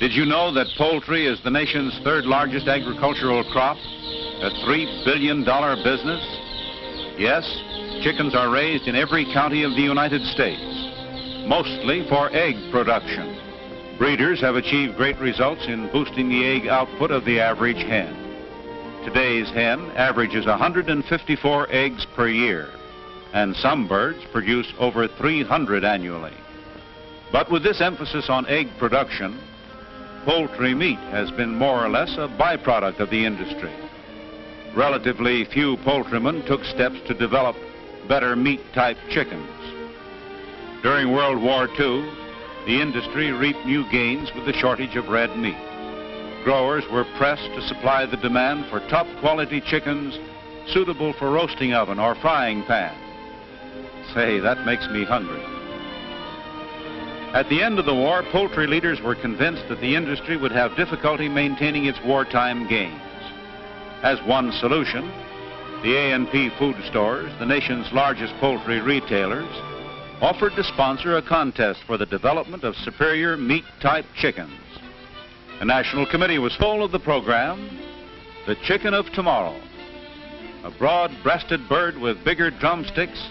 Did you know that poultry is the nation's third largest agricultural crop? A $3 billion business? Yes, chickens are raised in every county of the United States, mostly for egg production. Breeders have achieved great results in boosting the egg output of the average hen. Today's hen averages 154 eggs per year, and some birds produce over 300 annually. But with this emphasis on egg production, poultry meat has been more or less a byproduct of the industry. Relatively few poultrymen took steps to develop better meat-type chickens. During World War II, the industry reaped new gains with the shortage of red meat. Growers were pressed to supply the demand for top-quality chickens suitable for roasting oven or frying pan. Say, that makes me hungry. At the end of the war, poultry leaders were convinced that the industry would have difficulty maintaining its wartime gains. As one solution, the A&P food stores, the nation's largest poultry retailers, offered to sponsor a contest for the development of superior meat-type chickens. A national committee was full of the program, The Chicken of Tomorrow, a broad-breasted bird with bigger drumsticks,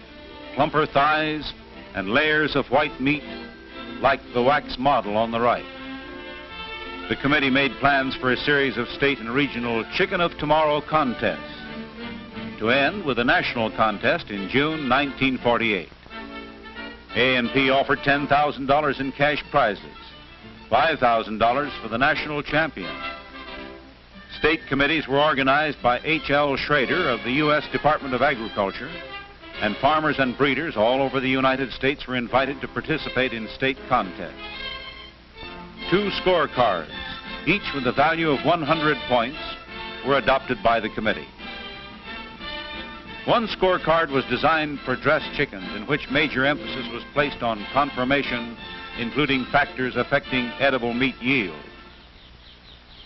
plumper thighs, and layers of white meat like the wax model on the right. The committee made plans for a series of state and regional Chicken of Tomorrow contests, to end with a national contest in June 1948. A&P offered $10,000 in cash prizes, $5,000 for the national champion. State committees were organized by H.L. Schrader of the U.S. Department of Agriculture, and farmers and breeders all over the United States were invited to participate in state contests. 2 scorecards, each with a value of 100 points, were adopted by the committee. One scorecard was designed for dressed chickens, in which major emphasis was placed on conformation, including factors affecting edible meat yield.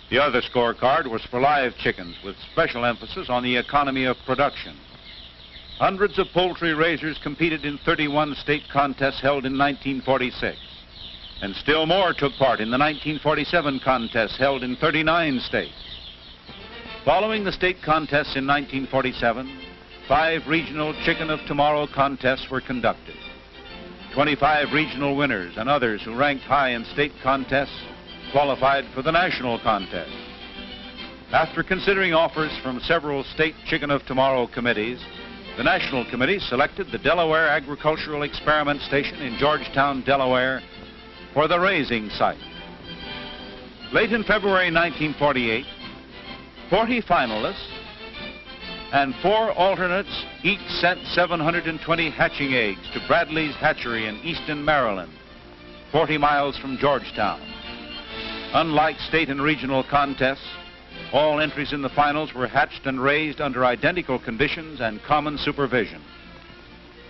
The other scorecard was for live chickens, with special emphasis on the economy of production. Hundreds of poultry raisers competed in 31 state contests held in 1946, and still more took part in the 1947 contests held in 39 states. Following the state contests in 1947, 5 regional Chicken of Tomorrow contests were conducted. 25 regional winners and others who ranked high in state contests qualified for the national contest. After considering offers from several state Chicken of Tomorrow committees, the National Committee selected the Delaware Agricultural Experiment Station in Georgetown, Delaware, for the raising site. Late in February 1948, 40 finalists and 4 alternates each sent 720 hatching eggs to Bradley's Hatchery in Easton, Maryland, 40 miles from Georgetown. Unlike state and regional contests, all entries in the finals were hatched and raised under identical conditions and common supervision.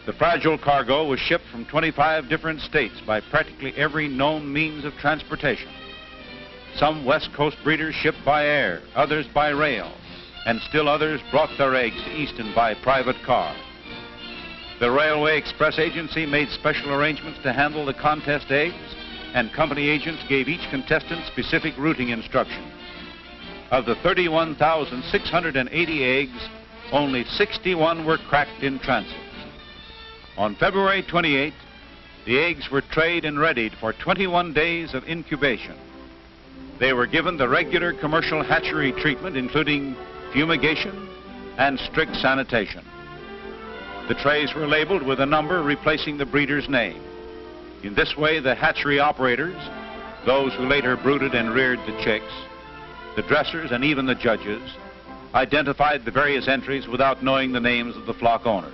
The fragile cargo was shipped from 25 different states by practically every known means of transportation. Some West Coast breeders shipped by air, others by rail, and still others brought their eggs to Easton by private car. The Railway Express Agency made special arrangements to handle the contest eggs, and company agents gave each contestant specific routing instructions. Of the 31,680 eggs, only 61 were cracked in transit. On February 28, the eggs were trayed and readied for 21 days of incubation. They were given the regular commercial hatchery treatment, including fumigation and strict sanitation. The trays were labeled with a number replacing the breeder's name. In this way, the hatchery operators, those who later brooded and reared the chicks, the dressers, and even the judges, identified the various entries without knowing the names of the flock owners.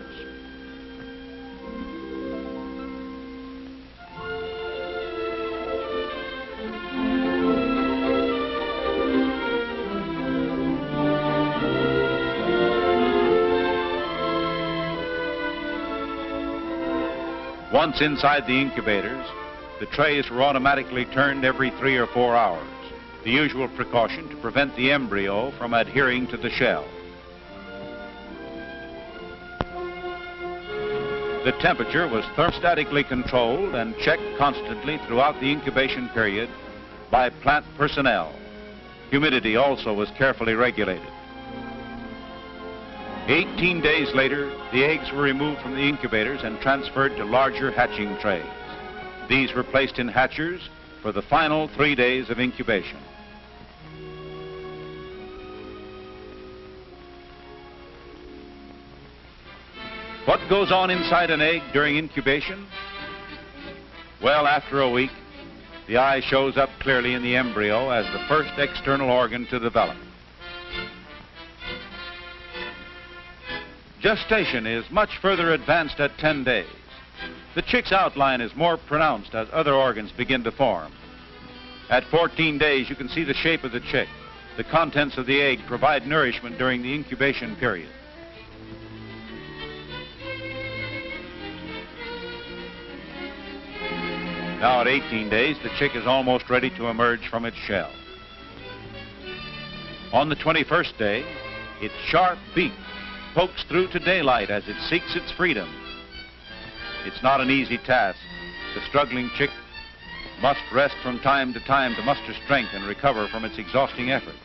Once inside the incubators, the trays were automatically turned every 3 or 4 hours, the usual precaution to prevent the embryo from adhering to the shell. The temperature was thermostatically controlled and checked constantly throughout the incubation period by plant personnel. Humidity also was carefully regulated. 18 days later, the eggs were removed from the incubators and transferred to larger hatching trays. These were placed in hatchers for the final 3 days of incubation. What goes on inside an egg during incubation? Well, after a week, the eye shows up clearly in the embryo as the first external organ to develop. Gestation is much further advanced at 10 days. The chick's outline is more pronounced as other organs begin to form. At 14 days, you can see the shape of the chick. The contents of the egg provide nourishment during the incubation period. Now at 18 days, the chick is almost ready to emerge from its shell. On the 21st day, its sharp beak pokes through to daylight as it seeks its freedom. It's not an easy task. The struggling chick must rest from time to time to muster strength and recover from its exhausting efforts.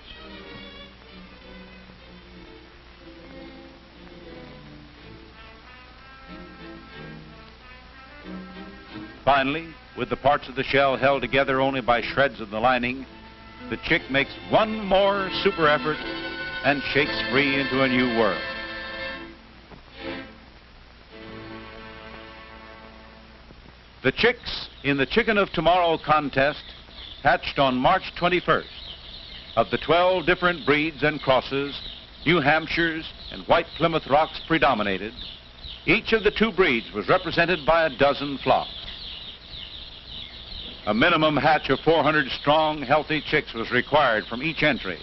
Finally, with the parts of the shell held together only by shreds of the lining, the chick makes one more super effort and shakes free into a new world. The chicks in the Chicken of Tomorrow contest hatched on March 21st. Of the 12 different breeds and crosses, New Hampshires and White Plymouth Rocks predominated. Each of the 2 breeds was represented by a dozen flocks. A minimum hatch of 400 strong, healthy chicks was required from each entry.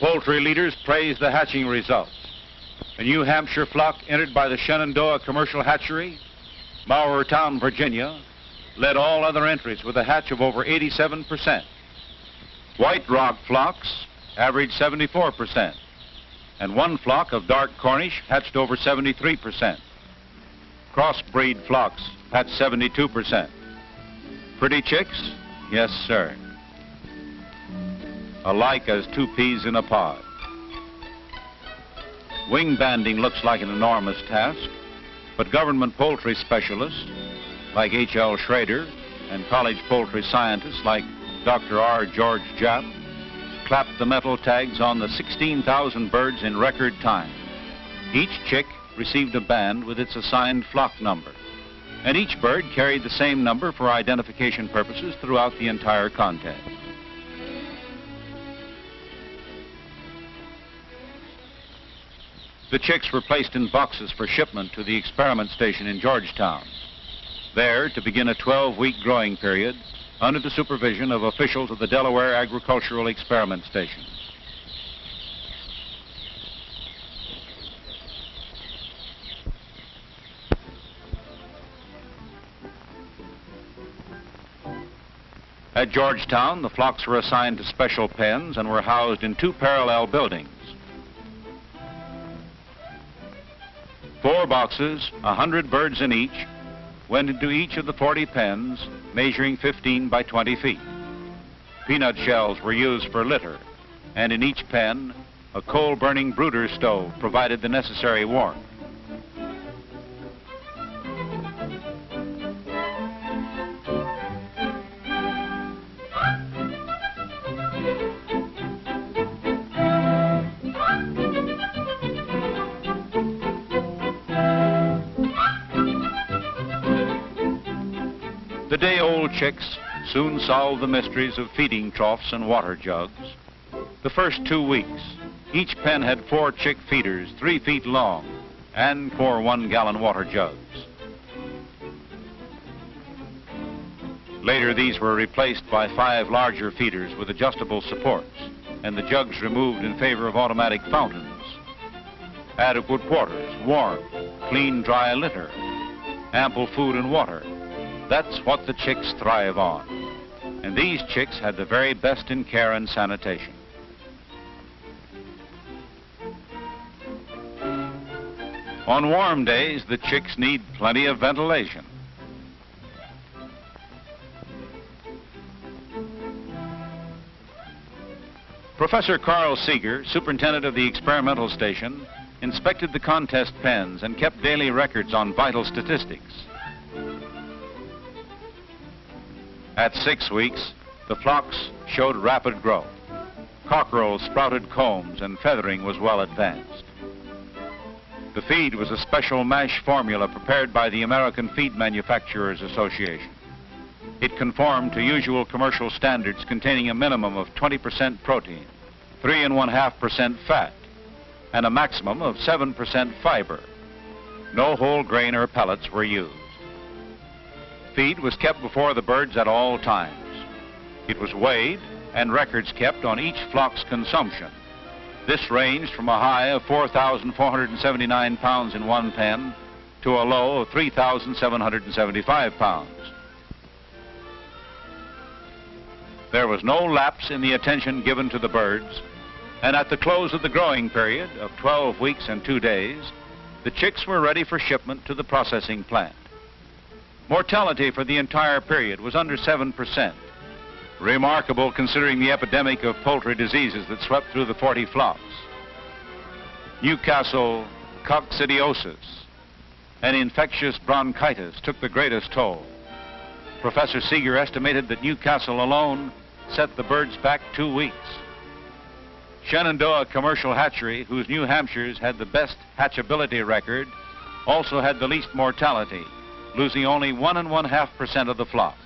Poultry leaders praised the hatching results. A New Hampshire flock entered by the Shenandoah Commercial Hatchery, Maurertown, Virginia, led all other entries with a hatch of over 87%. White Rock flocks averaged 74%, and 1 flock of dark Cornish hatched over 73%. Crossbreed flocks hatched 72%. Pretty chicks? Yes, sir. Alike as 2 peas in a pod. Wing banding looks like an enormous task, but government poultry specialists like H.L. Schrader and college poultry scientists like Dr. R. George Japp clapped the metal tags on the 16,000 birds in record time. Each chick received a band with its assigned flock number, and each bird carried the same number for identification purposes throughout the entire contest. The chicks were placed in boxes for shipment to the experiment station in Georgetown, there to begin a 12-week growing period under the supervision of officials of the Delaware Agricultural Experiment Station. At Georgetown, the flocks were assigned to special pens and were housed in 2 parallel buildings. 4 boxes, 100 birds in each, went into each of the 40 pens, measuring 15 by 20 feet. Peanut shells were used for litter, and in each pen, a coal-burning brooder stove provided the necessary warmth. The day-old chicks soon solved the mysteries of feeding troughs and water jugs. The first 2 weeks, each pen had 4 chick feeders 3 feet long and 4 one-gallon water jugs. Later, these were replaced by 5 larger feeders with adjustable supports, and the jugs removed in favor of automatic fountains. Adequate quarters, warmth, clean, dry litter, ample food and water. That's what the chicks thrive on. And these chicks had the very best in care and sanitation. On warm days, the chicks need plenty of ventilation. Professor Carl Seeger, superintendent of the experimental station, inspected the contest pens and kept daily records on vital statistics. At 6 weeks, the flocks showed rapid growth. Cockerels sprouted combs and feathering was well advanced. The feed was a special mash formula prepared by the American Feed Manufacturers Association. It conformed to usual commercial standards containing a minimum of 20% protein, 3.5% fat, and a maximum of 7% fiber. No whole grain or pellets were used. Feed was kept before the birds at all times. It was weighed and records kept on each flock's consumption. This ranged from a high of 4,479 pounds in one pen to a low of 3,775 pounds. There was no lapse in the attention given to the birds, and at the close of the growing period of 12 weeks and 2 days, the chicks were ready for shipment to the processing plant. Mortality for the entire period was under 7%. Remarkable considering the epidemic of poultry diseases that swept through the 40 flocks. Newcastle coccidiosis and infectious bronchitis took the greatest toll. Professor Seeger estimated that Newcastle alone set the birds back 2 weeks. Shenandoah Commercial Hatchery, whose New Hampshires had the best hatchability record, also had the least mortality, losing only 1.5% of the flock.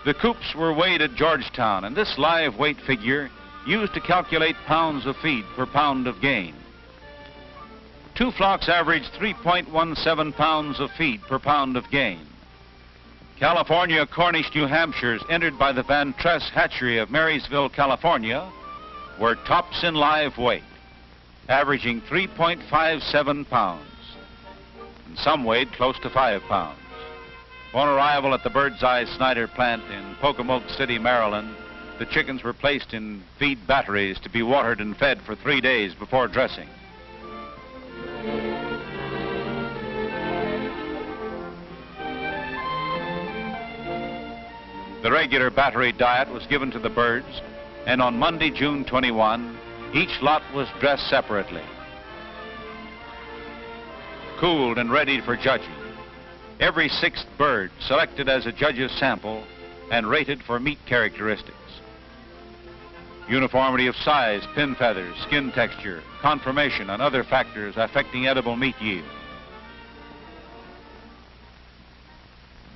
The coops were weighed at Georgetown, and this live weight figure used to calculate pounds of feed per pound of gain. 2 flocks averaged 3.17 pounds of feed per pound of gain. California Cornish New Hampshires entered by the Van Tress Hatchery of Marysville, California, were tops in live weight, averaging 3.57 pounds, and some weighed close to 5 pounds. On arrival at the Bird's Eye Snyder plant in Pocomoke City, Maryland, the chickens were placed in feed batteries to be watered and fed for 3 days before dressing. The regular battery diet was given to the birds, and on Monday, June 21, each lot was dressed separately, cooled and ready for judging. Every 6th bird selected as a judge's sample and rated for meat characteristics. Uniformity of size, pin feathers, skin texture, conformation, and other factors affecting edible meat yield.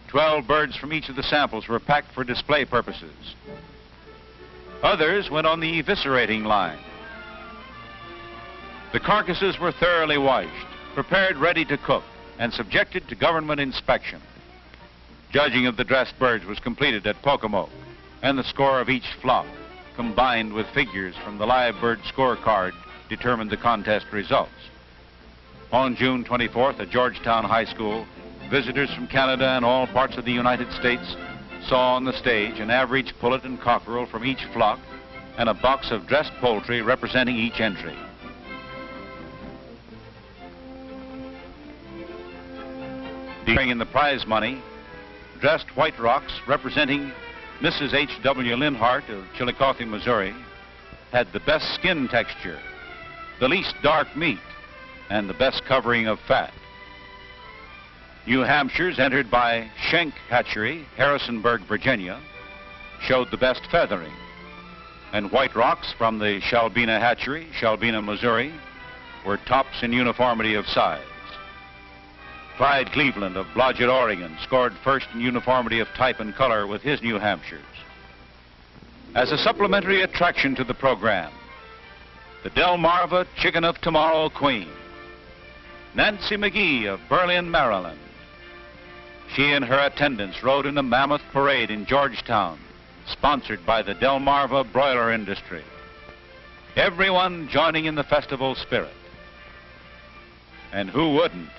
12 birds from each of the samples were packed for display purposes. Others went on the eviscerating line. The carcasses were thoroughly washed, prepared ready to cook, and subjected to government inspection. Judging of the dressed birds was completed at Pocomoke, and the score of each flock, combined with figures from the live bird scorecard, determined the contest results. On June 24th at Georgetown High School, visitors from Canada and all parts of the United States saw on the stage an average pullet and cockerel from each flock and a box of dressed poultry representing each entry. In the prize money, dressed White Rocks representing Mrs. H.W. Linhart of Chillicothe, Missouri, had the best skin texture, the least dark meat, and the best covering of fat. New Hampshires, entered by Schenck Hatchery, Harrisonburg, Virginia, showed the best feathering, and White Rocks from the Shalbina Hatchery, Shalbina, Missouri, were tops in uniformity of size. Clyde Cleveland of Blodgett, Oregon, scored first in uniformity of type and color with his New Hampshires. As a supplementary attraction to the program, the Delmarva Chicken of Tomorrow Queen, Nancy McGee of Berlin, Maryland. She and her attendants rode in a mammoth parade in Georgetown, sponsored by the Delmarva broiler industry. Everyone joining in the festival spirit. And who wouldn't?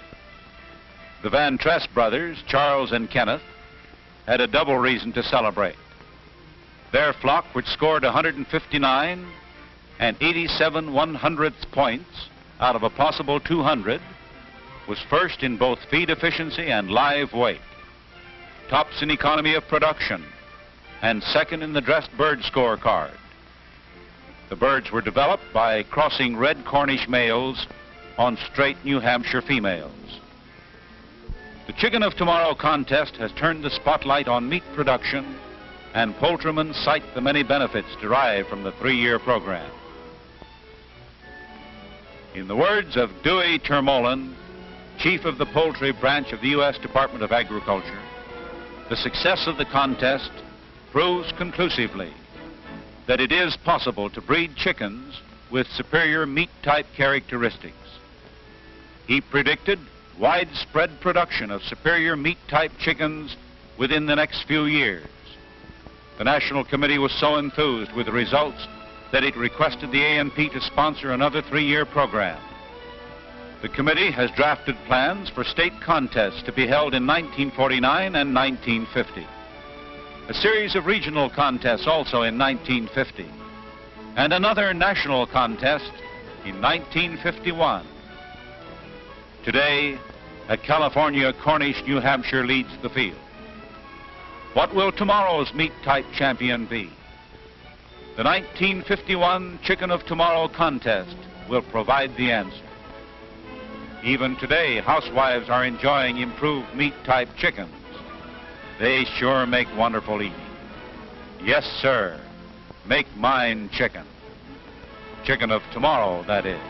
The Van Tress brothers, Charles and Kenneth, had a double reason to celebrate. Their flock, which scored 159 and 87 1/100th points out of a possible 200, was first in both feed efficiency and live weight. tops in economy of production, and second in the dressed bird scorecard. The birds were developed by crossing red Cornish males on straight New Hampshire females. The Chicken of Tomorrow contest has turned the spotlight on meat production, and poultrymen cite the many benefits derived from the 3-year program. In the words of Dewey Termolen, chief of the poultry branch of the U.S. Department of Agriculture, the success of the contest proves conclusively that it is possible to breed chickens with superior meat-type characteristics. He predicted widespread production of superior meat-type chickens within the next few years. The National Committee was so enthused with the results that it requested the A&P to sponsor another 3-year program. The committee has drafted plans for state contests to be held in 1949 and 1950. A series of regional contests also in 1950, and another national contest in 1951. Today, a California Cornish New Hampshire leads the field. What will tomorrow's meat-type champion be? The 1951 Chicken of Tomorrow contest will provide the answer. Even today, housewives are enjoying improved meat-type chickens. They sure make wonderful eating. Yes, sir. Make mine chicken. Chicken of Tomorrow, that is.